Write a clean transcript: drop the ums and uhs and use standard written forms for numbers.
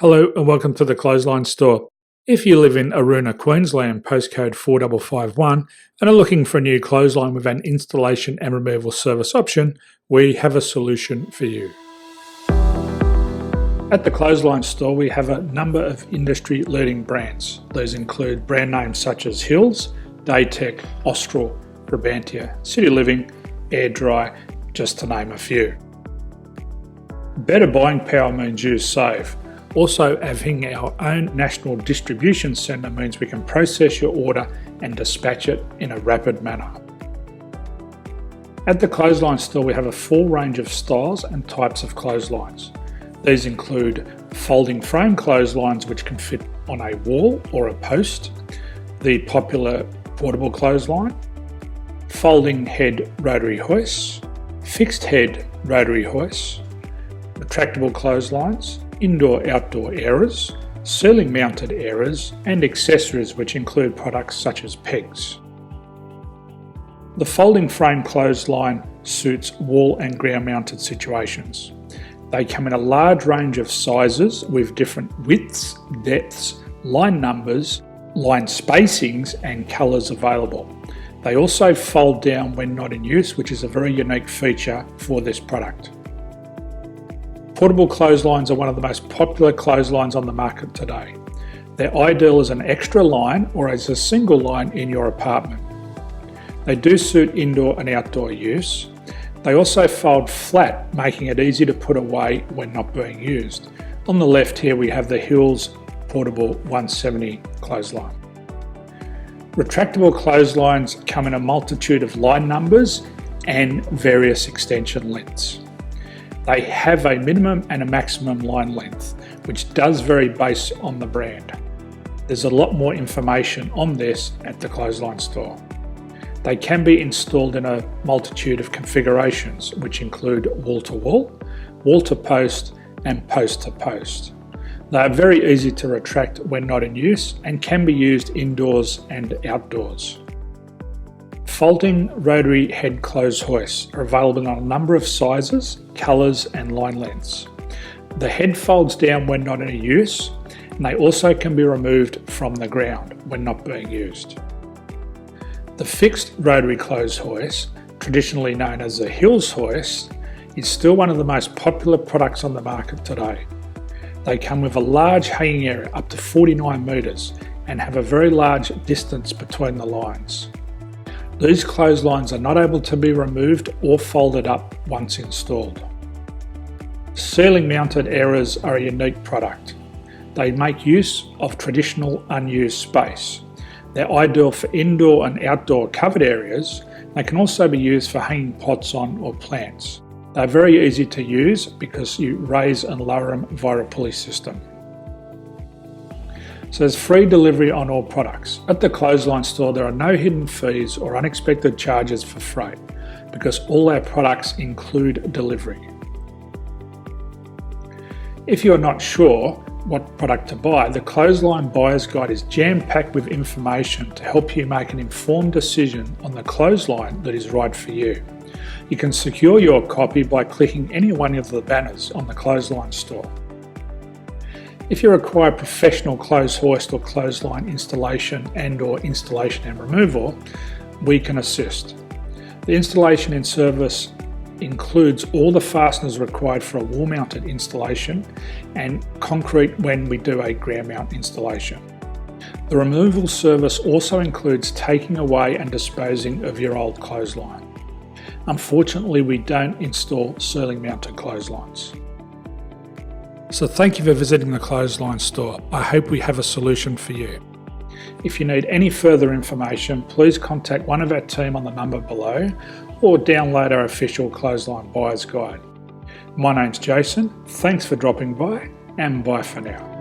Hello and welcome to the Clothesline Store. If you live in Aroona, Queensland, postcode 4551, and are looking for a new clothesline with an installation and removal service option, we have a solution for you. At the Clothesline Store, we have a number of industry-leading brands. These include brand names such as Hills, Daytech, Austral, Brabantia, City Living, Air Dry, just to name a few. Better buying power means you save. Also, having our own national distribution centre means we can process your order and dispatch it in a rapid manner. At the Clothesline Store, we have a full range of styles and types of clotheslines. These include folding frame clotheslines which can fit on a wall or a post, the popular portable clothesline, folding head rotary hoists, fixed head rotary hoists, retractable clotheslines, indoor-outdoor airers, ceiling mounted airers, and accessories which include products such as pegs. The folding frame clothesline suits wall and ground mounted situations. They come in a large range of sizes with different widths, depths, line numbers, line spacings and colours available. They also fold down when not in use, which is a very unique feature for this product. Portable clotheslines are one of the most popular clotheslines on the market today. They're ideal as an extra line or as a single line in your apartment. They do suit indoor and outdoor use. They also fold flat, making it easy to put away when not being used. On the left here we have the Hills Portable 170 clothesline. Retractable clotheslines come in a multitude of line numbers and various extension lengths. They have a minimum and a maximum line length, which does vary based on the brand. There's a lot more information on this at the Clothesline Store. They can be installed in a multitude of configurations, which include wall-to-wall, wall-to-post, and post-to-post. They are very easy to retract when not in use and can be used indoors and outdoors. Folding rotary head clothes hoists are available in a number of sizes, colours and line lengths. The head folds down when not in use, and they also can be removed from the ground when not being used. The fixed rotary clothes hoist, traditionally known as the Hills hoist, is still one of the most popular products on the market today. They come with a large hanging area up to 49 metres and have a very large distance between the lines. These clotheslines are not able to be removed or folded up once installed. Ceiling mounted airers are a unique product. They make use of traditional unused space. They're ideal for indoor and outdoor covered areas. They can also be used for hanging pots on or plants. They're very easy to use because you raise and lower them via a pulley system. So there's free delivery on all products. At the Clothesline Store, there are no hidden fees or unexpected charges for freight because all our products include delivery. If you're not sure what product to buy, the Clothesline Buyer's Guide is jam-packed with information to help you make an informed decision on the clothesline that is right for you. You can secure your copy by clicking any one of the banners on the Clothesline Store. If you require professional clothes hoist or clothesline installation and/or installation and removal, we can assist. The installation and service includes all the fasteners required for a wall-mounted installation and concrete when we do a ground mount installation. The removal service also includes taking away and disposing of your old clothesline. Unfortunately, we don't install ceiling mounted clotheslines. So thank you for visiting the Clothesline Store. I hope we have a solution for you. If you need any further information, please contact one of our team on the number below or download our official Clothesline Buyer's Guide. My name's Jason, thanks for dropping by and bye for now.